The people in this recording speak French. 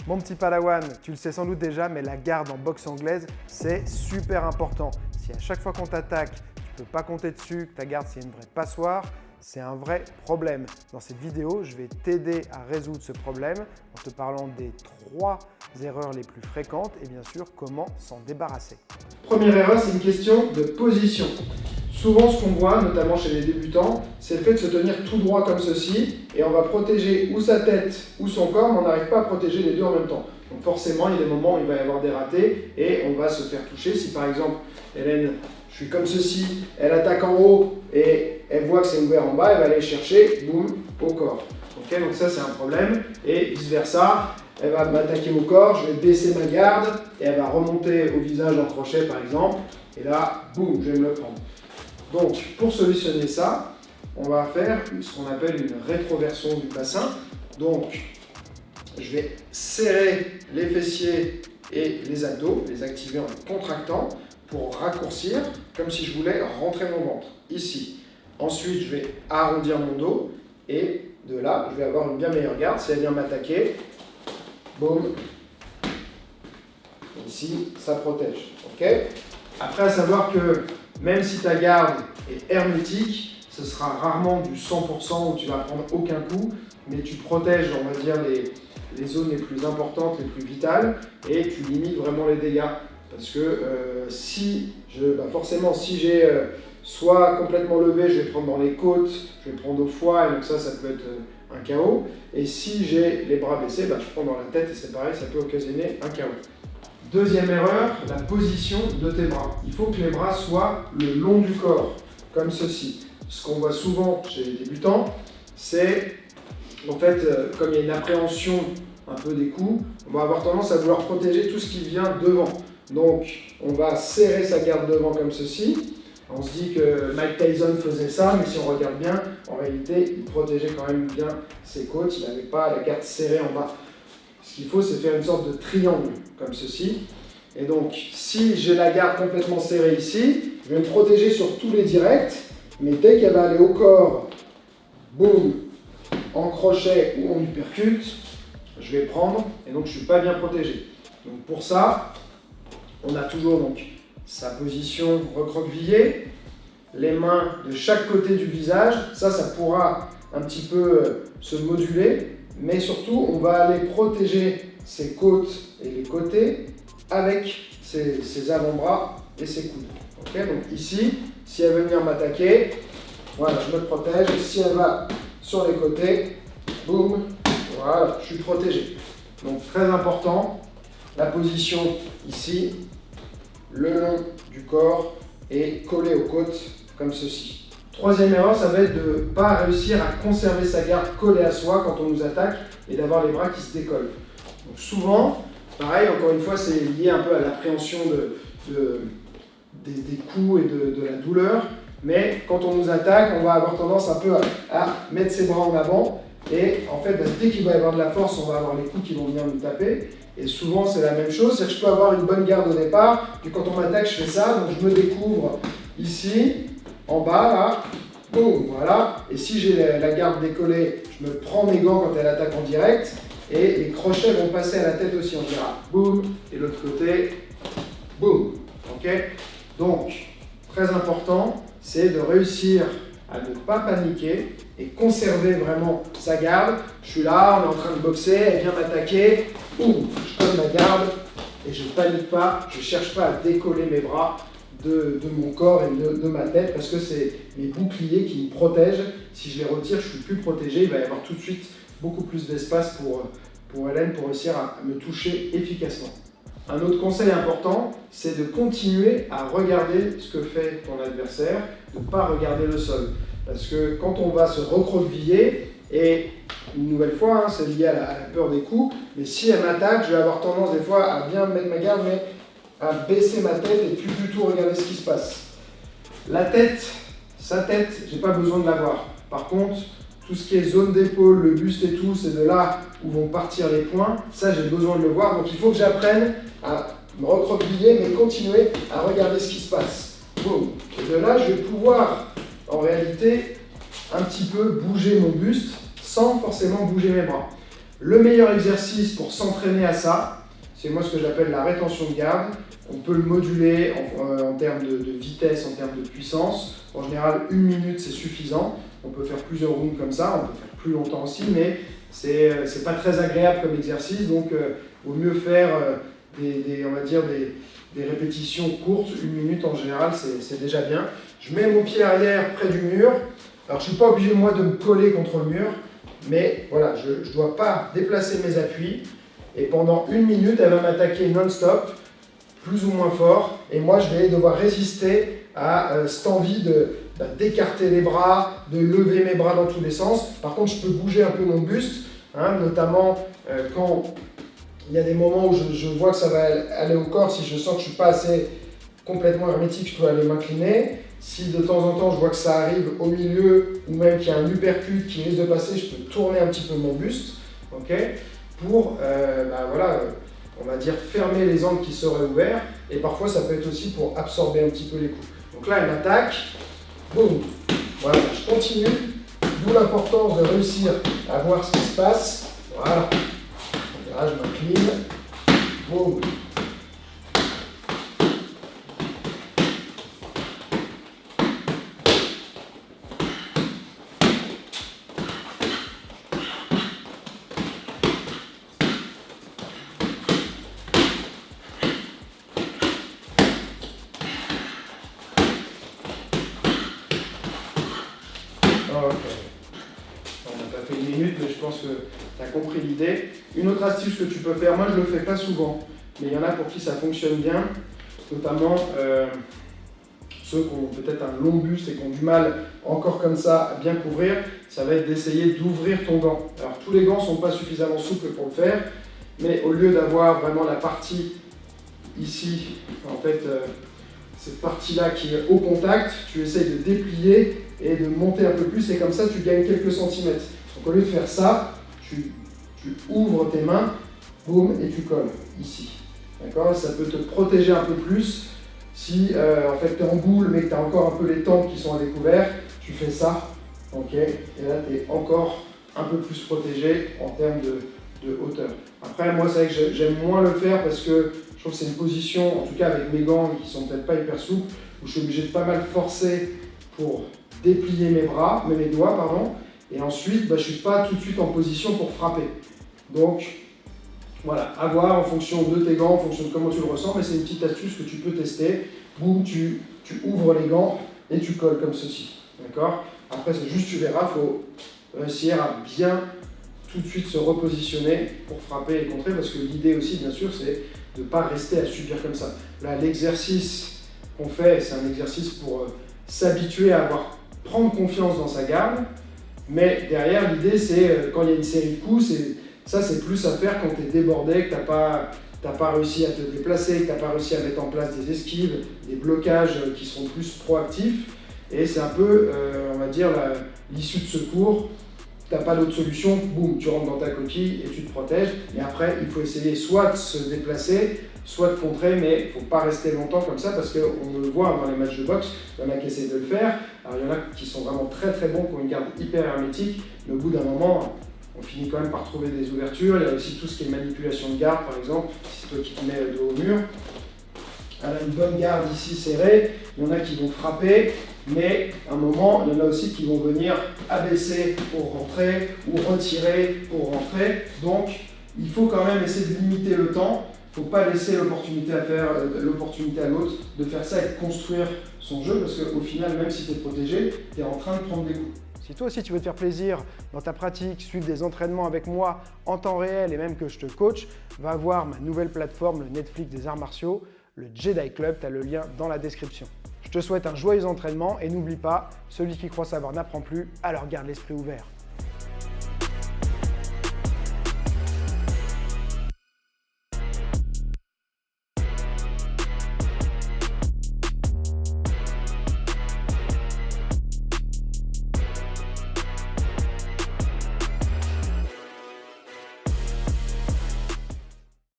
Mon petit padawan, tu le sais sans doute déjà, mais la garde en boxe anglaise, c'est super important. Si à chaque fois qu'on t'attaque, tu ne peux pas compter dessus, que ta garde c'est une vraie passoire, c'est un vrai problème. Dans cette vidéo, je vais t'aider à résoudre ce problème en te parlant des 3 erreurs les plus fréquentes et bien sûr comment s'en débarrasser. Première erreur, c'est une question de position. Souvent, ce qu'on voit, notamment chez les débutants, c'est le fait de se tenir tout droit comme ceci et on va protéger ou sa tête ou son corps, mais on n'arrive pas à protéger les deux en même temps. Donc forcément, il y a des moments où il va y avoir des ratés et on va se faire toucher. Si par exemple, Hélène, je suis comme ceci, elle attaque en haut et elle voit que c'est ouvert en bas, elle va aller chercher, boum, au corps. Okay, donc ça, c'est un problème. Et vice versa, elle va m'attaquer au corps, je vais baisser ma garde et elle va remonter au visage en crochet par exemple. Et là, boum, je vais me le prendre. Donc, pour solutionner ça, on va faire ce qu'on appelle une rétroversion du bassin. Donc, je vais serrer les fessiers et les abdos, les activer en les contractant pour raccourcir, comme si je voulais rentrer mon ventre, ici. Ensuite, je vais arrondir mon dos et de là, je vais avoir une bien meilleure garde. Si elle vient m'attaquer, boum, ici, ça protège. Okay. Après, à savoir que même si ta garde est hermétique, ce sera rarement du 100% où tu vas prendre aucun coup, mais tu protèges, on va dire, les zones les plus importantes, les plus vitales, et tu limites vraiment les dégâts. Parce que forcément, si j'ai soit complètement levé, je vais prendre dans les côtes, je vais prendre au foie, et donc ça peut être un KO. Et si j'ai les bras baissés, je prends dans la tête, et c'est pareil, ça peut occasionner un KO. Deuxième erreur, la position de tes bras. Il faut que les bras soient le long du corps, comme ceci. Ce qu'on voit souvent chez les débutants, c'est en fait, comme il y a une appréhension un peu des coups, on va avoir tendance à vouloir protéger tout ce qui vient devant. Donc, on va serrer sa garde devant comme ceci. On se dit que Mike Tyson faisait ça, mais si on regarde bien, en réalité, il protégeait quand même bien ses côtes, il n'avait pas la garde serrée en bas. Ce qu'il faut, c'est faire une sorte de triangle, comme ceci. Et donc, si j'ai la garde complètement serrée ici, je vais me protéger sur tous les directs, mais dès qu'elle va aller au corps, boum, en crochet ou en uppercut, je vais prendre, et donc je ne suis pas bien protégé. Donc pour ça, on a toujours donc sa position recroquevillée, les mains de chaque côté du visage, ça pourra un petit peu se moduler, mais surtout, on va aller protéger ses côtes et les côtés avec ses avant-bras et ses coudes. Okay, donc ici, si elle veut venir m'attaquer, voilà, je me protège. Si elle va sur les côtés, boum, voilà, je suis protégé. Donc très important, la position ici, le long du corps et collé aux côtes comme ceci. Troisième erreur, ça va être de ne pas réussir à conserver sa garde collée à soi quand on nous attaque et d'avoir les bras qui se décollent. Donc souvent, pareil, encore une fois, c'est lié un peu à l'appréhension des coups et de la douleur, mais quand on nous attaque, on va avoir tendance un peu à mettre ses bras en avant et en fait, dès qu'il va y avoir de la force, on va avoir les coups qui vont venir nous taper. Et souvent, c'est la même chose, c'est que je peux avoir une bonne garde au départ, puis quand on m'attaque, je fais ça, donc je me découvre ici, en bas, là, boum, voilà. Et si j'ai la garde décollée, je me prends mes gants quand elle attaque en direct, et les crochets vont passer à la tête aussi, on dira boum, et l'autre côté, boum. Ok. Donc, très important, c'est de réussir à ne pas paniquer et conserver vraiment sa garde. Je suis là, on est en train de boxer, elle vient m'attaquer, boum, je colle ma garde et je ne panique pas, je ne cherche pas à décoller mes bras de mon corps et de ma tête parce que c'est mes boucliers qui me protègent. Si je les retire, je ne suis plus protégé, il va y avoir tout de suite beaucoup plus d'espace pour Hélène pour réussir à me toucher efficacement. Un autre conseil important, c'est de continuer à regarder ce que fait ton adversaire, de ne pas regarder le sol. Parce que quand on va se recroqueviller, et une nouvelle fois, c'est lié à la peur des coups, mais si elle m'attaque, je vais avoir tendance des fois à bien mettre ma garde, mais à baisser ma tête et plus du tout regarder ce qui se passe. La tête, sa tête, j'ai pas besoin de la voir. Par contre, tout ce qui est zone d'épaule, le buste et tout, c'est de là où vont partir les points. Ça, j'ai besoin de le voir. Donc, il faut que j'apprenne à me recroqueviller, mais continuer à regarder ce qui se passe. Boum. Et de là, je vais pouvoir, en réalité, un petit peu bouger mon buste sans forcément bouger mes bras. Le meilleur exercice pour s'entraîner à ça, c'est moi ce que j'appelle la rétention de garde. On peut le moduler en termes de vitesse, en termes de puissance. En général, 1 minute, c'est suffisant. On peut faire plusieurs rounds comme ça, on peut faire plus longtemps aussi, mais c'est pas très agréable comme exercice, donc vaut mieux faire on va dire des répétitions courtes, 1 minute en général, c'est déjà bien. Je mets mon pied arrière près du mur. Alors je ne suis pas obligé moi de me coller contre le mur, mais voilà, je ne dois pas déplacer mes appuis. Et pendant 1 minute, elle va m'attaquer non-stop, plus ou moins fort, et moi je vais devoir résister à cette envie d'écarter les bras, de lever mes bras dans tous les sens. Par contre, je peux bouger un peu mon buste, notamment quand il y a des moments où je vois que ça va aller au corps. Si je sens que je ne suis pas assez complètement hermétique, je peux aller m'incliner. Si de temps en temps je vois que ça arrive au milieu, ou même qu'il y a un uppercut qui risque de passer, je peux tourner un petit peu mon buste, pour on va dire fermer les angles qui seraient ouverts, et parfois ça peut être aussi pour absorber un petit peu les coups. Donc là, elle m'attaque, boum, voilà, je continue, d'où l'importance de réussir à voir ce qui se passe, voilà, là je m'incline, boum. Ok. On n'a pas fait 1 minute, mais je pense que tu as compris l'idée. Une autre astuce que tu peux faire, moi je ne le fais pas souvent, mais il y en a pour qui ça fonctionne bien, notamment ceux qui ont peut-être un long buste et qui ont du mal encore comme ça à bien couvrir, ça va être d'essayer d'ouvrir ton gant. Alors tous les gants ne sont pas suffisamment souples pour le faire, mais au lieu d'avoir vraiment la partie ici, en fait, cette partie-là qui est au contact, tu essayes de déplier et de monter un peu plus, et comme ça tu gagnes quelques centimètres. Donc au lieu de faire ça, tu ouvres tes mains, boum, et tu colles ici. D'accord? Ça peut te protéger un peu plus. Si en fait tu es en boule mais que tu as encore un peu les tempes qui sont à découvert, tu fais ça, ok? Et là tu es encore un peu plus protégé en termes de hauteur. Après, moi c'est vrai que j'aime moins le faire parce que je trouve que c'est une position, en tout cas avec mes gants qui sont peut-être pas hyper souples, où je suis obligé de pas mal forcer pour déplier mes bras, mes doigts, pardon, et ensuite je ne suis pas tout de suite en position pour frapper. Donc voilà, à voir en fonction de tes gants, en fonction de comment tu le ressens, mais c'est une petite astuce que tu peux tester. Boum, tu ouvres les gants et tu colles comme ceci. D'accord? Après, c'est juste, tu verras, il faut réussir à bien tout de suite se repositionner pour frapper et contrer, parce que l'idée aussi, bien sûr, c'est de ne pas rester à subir comme ça. Là, l'exercice qu'on fait, c'est un exercice pour s'habituer à prendre confiance dans sa garde, mais derrière, l'idée, c'est quand il y a une série de coups, ça, c'est plus à faire quand tu es débordé, que tu n'as pas réussi à te déplacer, que tu n'as pas réussi à mettre en place des esquives, des blocages qui sont plus proactifs. Et c'est un peu, on va dire, l'issue de secours. Tu n'as pas d'autre solution, boum, tu rentres dans ta coquille et tu te protèges. Et après, il faut essayer soit de se déplacer, soit de contrer, mais il ne faut pas rester longtemps comme ça, parce qu'on le voit dans les matchs de boxe, il y en a qui essaient de le faire. Alors il y en a qui sont vraiment très très bons, qui ont une garde hyper hermétique, mais au bout d'un moment, on finit quand même par trouver des ouvertures. Il y a aussi tout ce qui est manipulation de garde, par exemple, si c'est toi qui te mets le dos au mur. Elle a une bonne garde ici serrée, il y en a qui vont frapper, mais à un moment, il y en a aussi qui vont venir abaisser pour rentrer ou retirer pour rentrer. Donc, il faut quand même essayer de limiter le temps. Il ne faut pas laisser l'opportunité à l'autre de faire ça et de construire son jeu, parce qu'au final, même si tu es protégé, tu es en train de prendre des coups. Si toi aussi tu veux te faire plaisir dans ta pratique, suivre des entraînements avec moi en temps réel et même que je te coach, va voir ma nouvelle plateforme, le Netflix des arts martiaux, le Jedi Club, tu as le lien dans la description. Je te souhaite un joyeux entraînement et n'oublie pas, celui qui croit savoir n'apprend plus, alors garde l'esprit ouvert.